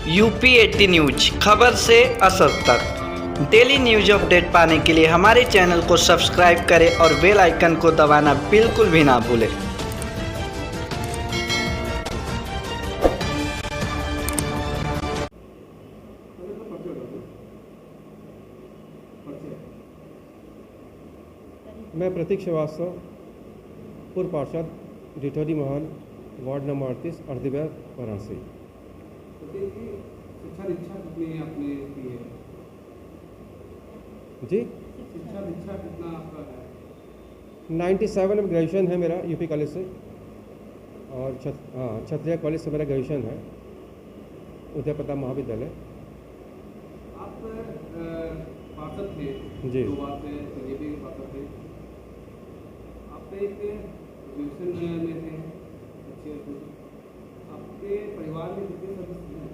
UP 80 news, खबर से असर तक। डेली न्यूज अपडेट पाने के लिए हमारे चैनल को सब्सक्राइब करें और बेल आइकन को दबाना बिल्कुल भी ना भूलें। मैं प्रतीक श्रीवास्तव, पूर्व पार्षद, डिटोरी महल, वार्ड नंबर 38, अर्धविहार, वाराणसी। शिक्षा दीक्षा कितनी आपने की है? जी, शिक्षा दीक्षा कितना आपका है? 97 में ग्रेजुएशन है मेरा यूपी कॉलेज से, और क्षत्रिय कॉलेज से मेरा ग्रेजुएशन है, उदय प्रताप महाविद्यालय। आप पार्षद थे जी। 2 बार से बीजेपी के पार्षद थे। आप एक ग्रेजुएशन में थे, अच्छे थे। आपके परिवार में कितने सदस्य हैं?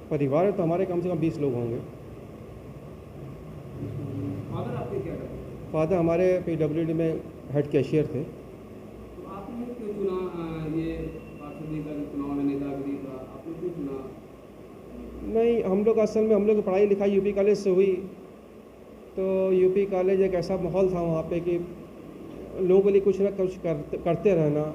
परिवार में तो हमारे कम से कम 20 लोग होंगे। फादर आपके क्या करते हैं? फादर हमारे PWD में हेड कैशियर थे। तो आपने क्यों चुना ये पार्षदी का चुनाव में, नेतागिरी का आपने क्यों चुना? नहीं, हम लोग असल में हम लोग की पढ़ाई लिखाई यूपी कॉलेज से हुई, तो यूपी कॉलेज एक ऐसा माहौल था वहाँ पे कि लोगों के लिए कुछ ना कुछ करते रहना,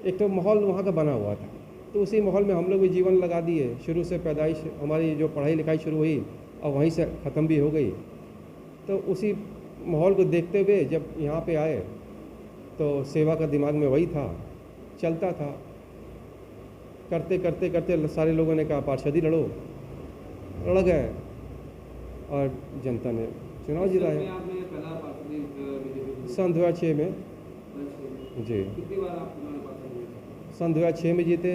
एक तो माहौल वहाँ का बना हुआ था। तो उसी माहौल में हम लोग भी जीवन लगा दिए। शुरू से पैदाइश हमारी जो पढ़ाई लिखाई शुरू हुई और वहीं से ख़त्म भी हो गई। तो उसी माहौल को देखते हुए जब यहाँ पे आए तो सेवा का दिमाग में वही था, चलता था। करते करते करते सारे लोगों ने कहा पार्षदी लड़ो, लड़ गए और जनता ने चुनाव जिताया। आपने पहला पार्षदी बीजेपी सन 2006 में। जी, कितनी बार आप चुनाव में पार्षद हुए? सन 2006 में जीते,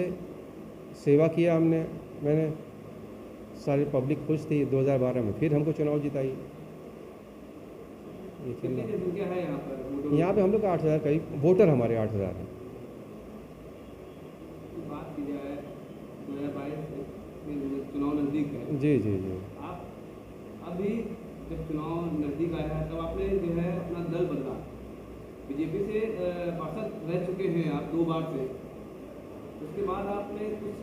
सेवा किया मैंने सारी पब्लिक खुश थी। 2012 में फिर हमको चुनाव जिताई। ये चल कितनी रहा। जनसंख्या है यहाँ पर? यहाँ पे हम लोग का 8000 करीब वोटर, हमारे 8000 हैं। बात की जाए 2022 में चुनाव नज़दीक है। जी जी जी। आप अभी जब चुनाव नज़दीक आया है तब आपने जो है अपना दल बदला। बीजेपी से पार्षद रह चुके हैं आप 2 बार से, उसके बाद आपने कुछ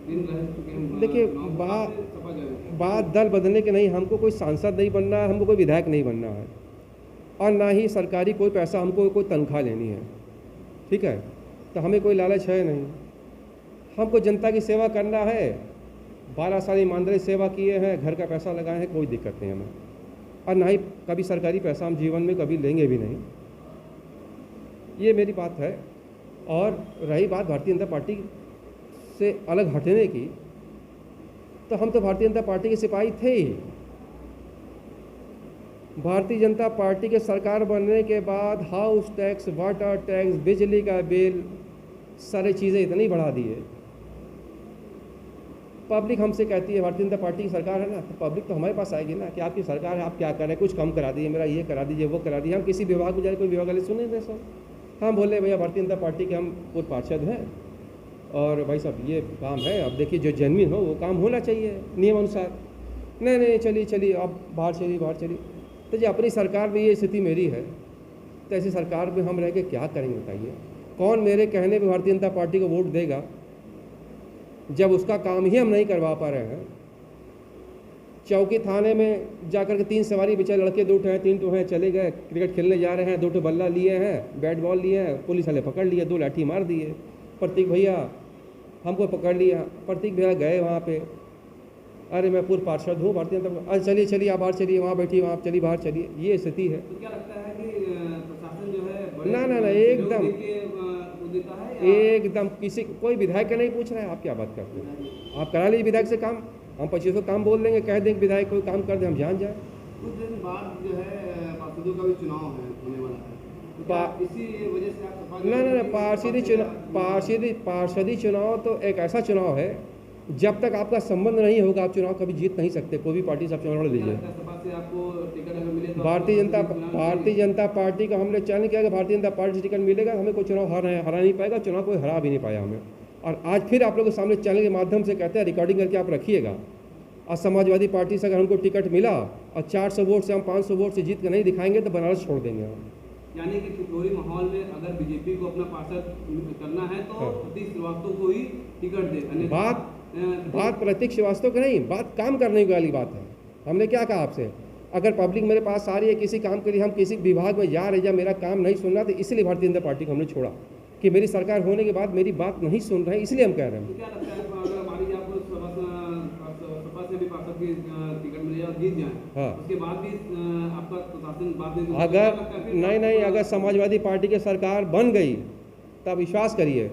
दिन रह चुके हैं। देखिए, बात दल बदलने के नहीं, हमको कोई सांसद नहीं बनना है, हमको कोई विधायक नहीं बनना है, और ना ही सरकारी कोई पैसा, हमको कोई तनख्वाह लेनी है। ठीक है, तो हमें कोई लालच है नहीं। हमको जनता की सेवा करना है। 12 साल ईमानदारी सेवा किए हैं, घर का पैसा लगाए हैं, कोई दिक्कत नहीं हमें, और ना ही कभी सरकारी पैसा हम जीवन में कभी लेंगे भी नहीं। ये मेरी बात है। और रही बात भारतीय जनता पार्टी से अलग हटने की, तो हम तो भारतीय जनता पार्टी के सिपाही थे ही। भारतीय जनता पार्टी के सरकार बनने के बाद हाउस टैक्स, वाटर टैक्स, बिजली का बिल, सारी चीज़ें इतनी बढ़ा दी है। पब्लिक हमसे कहती है भारतीय जनता पार्टी की सरकार है ना, तो पब्लिक तो हमारे पास आएगी ना कि आपकी सरकार है, आप क्या कर रहे हैं, कुछ कम करा दीजिए, मेरा ये करा दीजिए, वो करा दीजिए। हम किसी विभाग में जाए, कोई विभाग वाले सुने नहीं सर। हम बोले भैया भारतीय जनता पार्टी के हम पूर्व पार्षद हैं और भाई साहब ये काम है, अब देखिए जो जेन्युइन हो वो काम होना चाहिए नियम अनुसार। नहीं, चलिए अब बाहर चलिए। तो जी अपनी सरकार में ये स्थिति मेरी है, तो ऐसी सरकार में हम रह के क्या करेंगे बताइए? कौन मेरे कहने पर भारतीय जनता पार्टी को वोट देगा जब उसका काम ही हम नहीं करवा पा रहे हैं? चौकी थाने में जाकर के 3 सवारी बेचारे लड़के 2 हैं, 3 हैं, चले गए क्रिकेट खेलने जा रहे हैं, 2 बल्ला लिए हैं, बैट बॉल लिए हैं, पुलिस वाले पकड़ लिए, 2 लाठी मार दिए। प्रतीक भैया हमको पकड़ लिया, प्रतीक भैया गए वहाँ पे, अरे मैं पूर्व पार्षद हूँ भारतीय जनता, अरे चलिए आप बाहर चलिए, वहाँ बैठिए, वहाँ चलिए बाहर चलिए। ये स्थिति है। तो क्या लगता है कि प्रशासन जो है ना एकदम किसी कोई विधायक का नहीं पूछ रहा है। आप क्या बात करते हैं? आप करा लीजिए विधायक से काम, हम 2500 काम बोल देंगे, कह देंगे विधायक कोई काम कर दे, हम जान जाए। कुछ दिन बाद जो है पार्षदों का भी चुनाव है होने वाला है, तो क्या इसी वजह से आप पार्षदी चुनाव तो एक ऐसा चुनाव है, जब तक आपका संबंध नहीं होगा आप चुनाव कभी जीत नहीं सकते। कोई भी पार्टी से आप चुनाव लड़ लीजिए। भारतीय जनता पार्टी का हमने चयन किया कि भारतीय जनता पार्टी से टिकट मिलेगा, हमें कोई चुनाव हरा नहीं पाएगा, चुनाव कोई हरा भी नहीं पाया हमें। और आज फिर आप लोगों के सामने चैनल के माध्यम से कहते हैं, रिकॉर्डिंग करके आप रखिएगा, और समाजवादी पार्टी से अगर हमको टिकट मिला और 400 वोट से हम 500 वोट से जीत कर नहीं दिखाएंगे तो बनारस छोड़ देंगे हम। यानी कि ठिठोरी माहौल में अगर बीजेपी को अपना पार्षद करना है तो हाँ। प्रतीक श्रीवास्तव को ही टिकट दे। अन्यथा बात प्रतीक श्रीवास्तव की नहीं, बात काम करने वाली बात है। हमने क्या कहा आपसे, अगर पब्लिक मेरे पास आ रही है किसी काम के लिए, हम किसी विभाग में जा रहे हैं या मेरा काम नहीं सुन रहा, तो इसलिए भारतीय जनता पार्टी को हमने छोड़ा कि मेरी सरकार होने के बाद मेरी बात नहीं सुन रहे हैं, इसलिए हम कह रहे हैं। तो क्या लगता है अगर मान लीजिए आपको सपा से भी पार्षद की टिकट मिल जाए और जीत जाए, हाँ। उसके बाद भी आपका प्रशासन बाद में अगर नहीं, अगर समाजवादी पार्टी की सरकार बन गई तब विश्वास करिए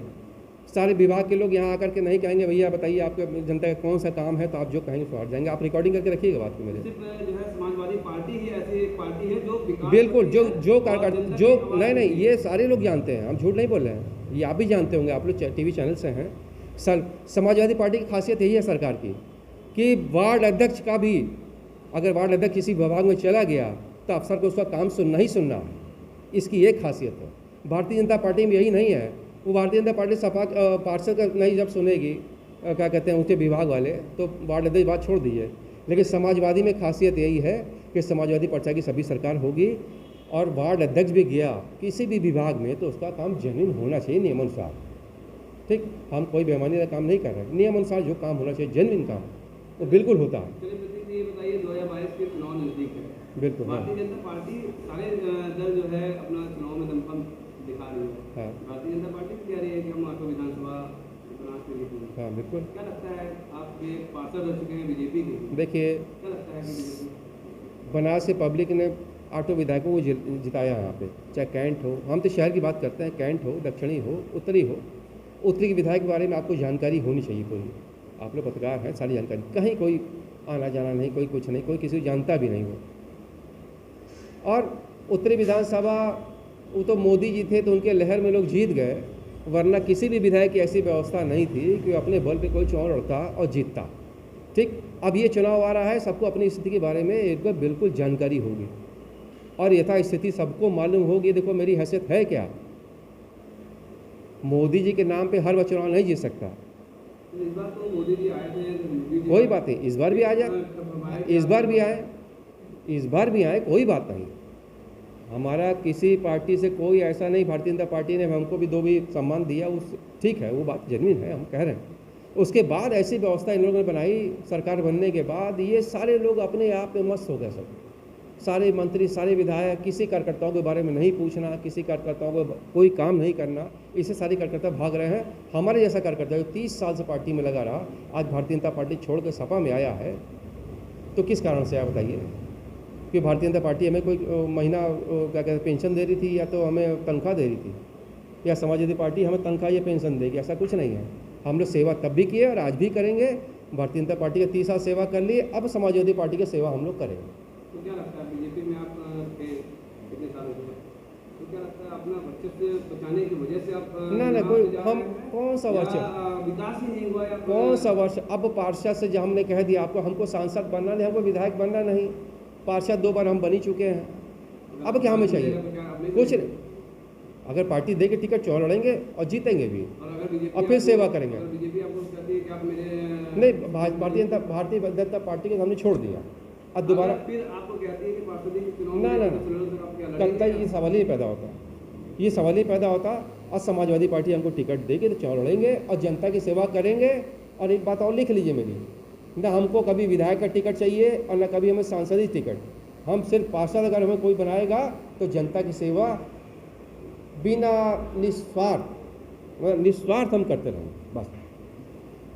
सारे विभाग के लोग यहाँ आकर के नहीं कहेंगे भैया बताइए आपके जनता का कौन सा काम है, तो आप जो कहेंगे सो जाएंगे। आप रिकॉर्डिंग करके रखिएगा बात को मेरे। सिर्फ जो है समाजवादी पार्टी ही ऐसी एक पार्टी है जो बिल्कुल जो कार्यकर्ता जो नहीं ये सारे लोग जानते हैं, हम झूठ नहीं बोल रहे हैं, ये आप भी जानते होंगे, आप लोग टीवी चैनल से हैं। समाजवादी पार्टी की खासियत यही है सरकार की कि वार्ड अध्यक्ष का भी अगर वार्ड अध्यक्ष किसी विभाग में चला गया तो अफसर को उसका काम नहीं सुनना, इसकी एक खासियत है। भारतीय जनता पार्टी में यही नहीं है। वो भारतीय जनता पार्टी सपा पार्षद का नहीं जब सुनेगी क्या कहते हैं ऊँचे विभाग वाले, तो वार्ड अध्यक्ष बात छोड़ दीजिए। लेकिन समाजवादी में खासियत यही है कि समाजवादी पार्टी की सभी सरकार होगी और वार्ड अध्यक्ष भी गया किसी भी विभाग में तो उसका काम जेन्युइन होना चाहिए नियमानुसार। ठीक, हम कोई बेईमानी का काम नहीं कर रहे हैं, नियमानुसार जो काम होना चाहिए जेन्युइन काम वो बिल्कुल होता है। चलिए प्रतीक जी, ये बताइए 2022 के चुनाव नजदीक है, बिल्कुल। हाँ भारतीय जनता पार्टी सारे दल जो है अपना चुनाव में दमखम दिखा रही है। हाँ भारतीय जनता पार्टी कह रही है कि हम आठों विधानसभा चुनाव के लिए, हाँ बिल्कुल। क्या लगता है आपके पार्षद रह चुके हैं बीजेपी के, देखिए क्या लगता है कि बीजेपी बनारस से पब्लिक ने 8 विधायकों को जिताया यहाँ पे, चाहे कैंट हो, हम तो शहर की बात करते हैं, कैंट हो, दक्षिणी हो, उत्तरी हो। उत्तरी के विधायक के बारे में आपको जानकारी होनी चाहिए, कोई आप लोग पत्रकार हैं, सारी जानकारी, कहीं कोई आना जाना नहीं, कोई कुछ नहीं, कोई किसी को जानता भी नहीं हो। और उत्तरी विधानसभा वो तो मोदी जी थे तो उनके लहर में लोग जीत गए, वरना किसी भी विधायक की ऐसी व्यवस्था नहीं थी कि अपने बल पे कोई चुनाव लड़ता और जीतता। ठीक, अब ये चुनाव आ रहा है, सबको अपनी स्थिति के बारे में एक बार बिल्कुल जानकारी होगी और यथा स्थिति सबको मालूम होगी। देखो मेरी हैसियत है क्या, मोदी जी के नाम पे हर बार चुनाव नहीं जीत सकता। तो इस बार तो मोदी जी आए थे, तो मोदी जी कोई बात नहीं, इस बार भी आ जाए, इस बार भी आए, कोई बात नहीं। हमारा किसी पार्टी से कोई ऐसा नहीं, भारतीय जनता पार्टी ने हमको भी दो भी सम्मान दिया, उस ठीक है, वो बात जेन्युइन है, हम कह रहे हैं। उसके बाद ऐसी व्यवस्था इन लोगों ने बनाई सरकार बनने के बाद, ये सारे लोग अपने आप में मस्त हो गए सब, सारे मंत्री, सारे विधायक, किसी कार्यकर्ताओं के बारे में नहीं पूछना, किसी कार्यकर्ताओं को कोई काम नहीं करना, इससे सारे कार्यकर्ता भाग रहे हैं। हमारे जैसा कार्यकर्ता जो 30 साल से पार्टी में लगा रहा, आज भारतीय जनता पार्टी छोड़ कर सपा में आया है, तो किस कारण से आप बताइए कि भारतीय जनता पार्टी हमें कोई महीना क्या कहते हैं पेंशन दे रही थी या तो हमें तनख्वाह दे रही थी, या समाजवादी पार्टी हमें तनख्वाह या पेंशन देगी, ऐसा कुछ नहीं है। हम लोग सेवा तब भी किए और आज भी करेंगे। भारतीय जनता पार्टी का 30 साल सेवा कर ली, अब समाजवादी पार्टी की सेवा हम लोग करेंगे। तो क्या लगता है बीजेपी में आप थे कितने सालों से, तो क्या लगता है अपना वर्चस्व बचाने की वजह से आप ना कोई हम कौन सा वर्ष, विकास ही नहीं हुआ या कौन सा वर्ष? अब पार्षद से जो हमने कह दिया आपको, हमको सांसद बनना नहीं, हमको विधायक बनना नहीं, पार्षद 2 बार हम बन ही चुके हैं, अब क्या हमें चाहिए? कुछ नहीं। अगर पार्टी दे के टिकट चुनाव लड़ेंगे और जीतेंगे भी और फिर सेवा करेंगे। बीजेपी आपको कहती है कि आप मेरे नहीं, भारतीय जनता पार्टी को हमने छोड़ दिया, अब दोबारा फिर आपको कहती है कि पार्षद के चुनाव ना करता, ये सवाल ही पैदा होता, ये सवाल ही पैदा होता। और समाजवादी पार्टी हमको टिकट देगी तो चुनाव लड़ेंगे और जनता की सेवा करेंगे। और एक बात और लिख लीजिए मेरी, ना हमको कभी विधायक का टिकट चाहिए और ना कभी हमें सांसद टिकट, हम सिर्फ पार्षद अगर हमें कोई बनाएगा तो जनता की सेवा बिना निस्वार्थ हम करते रहेंगे, बस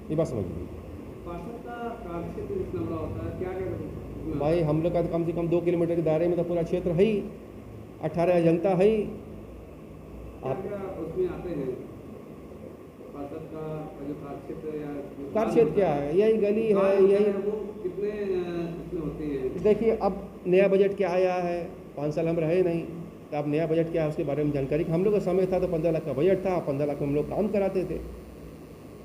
ये बात समझ लीजिए। पार्षद का कार्यक्षेत्र कितना बड़ा होता है, क्या क्या भाई हम लोग का तो कम से कम 2 किलोमीटर के दायरे में तो पूरा क्षेत्र है ही, 18 जनता है ही। आप उसमें आते हैं पार्षद का जो कार्यक्षेत्र या कार्यक्षेत्र क्या है, यही गली है, यही वो कितने इसमें होते हैं? देखिए अब नया बजट क्या आया है, 5 साल हम रहे नहीं, तो अब नया बजट क्या है उसके बारे में जानकारी। हम लोग का समय था तो 15 लाख का बजट था, 15 लाख हम लोग काम कराते थे।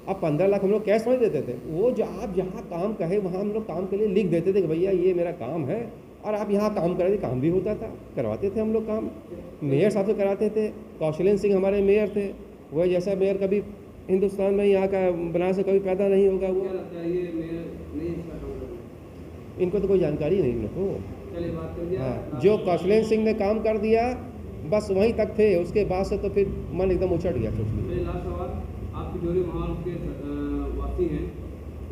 अब 15 लाख हम लोग कैश में देते थे, वो जो आप जहाँ काम कहे वहाँ हम लोग काम के लिए लिख देते थे कि भैया ये मेरा काम है, और आप यहाँ काम कराते, काम भी होता था, करवाते थे हम लोग काम। मेयर साहब से कराते थे, कौशलेंद्र सिंह हमारे मेयर थे, वह जैसा मेयर कभी हिंदुस्तान में यहाँ का बनारस से कभी पैदा नहीं होगा। वो क्या लगता है ये मेयर नहीं इसका काम कर रहे हैं? इनको तो कोई जानकारी नहीं इनको। चलिए बात कर दिया। हाँ, जो कौशलेंद्र सिंह ने काम कर दिया बस वहीं तक थे, उसके बाद से तो फिर मन एकदम उछट गया सोच लिया। मेरे लास्ट सवाल, आप तिजोरी माहौल के वासी हैं,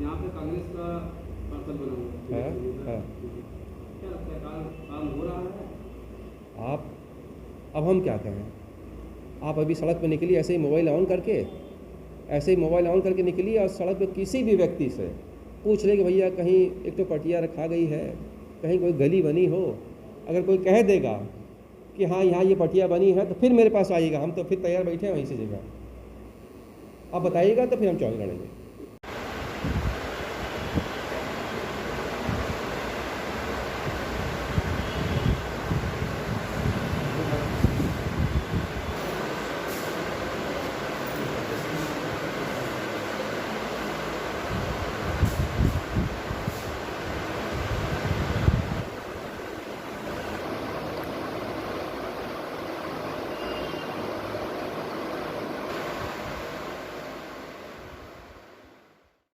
यहाँ पे कांग्रेस का पार्षद बना हुआ है, हाँ। क्या लगता है काम हो रहा है? आप अब हम क्या कहें, आप अभी सड़क पर निकलिए ऐसे ही मोबाइल ऑन करके, ऐसे ही मोबाइल ऑन करके निकलिए और सड़क पर किसी भी व्यक्ति से पूछ ले कि भैया कहीं एक तो पटिया रखा गई है, कहीं कोई गली बनी हो, अगर कोई कह देगा कि हाँ यहाँ ये पटिया बनी है तो फिर मेरे पास आइएगा, हम तो फिर तैयार बैठे हैं वहीं से जगह, आप बताइएगा तो फिर हम चौक लड़ेंगे।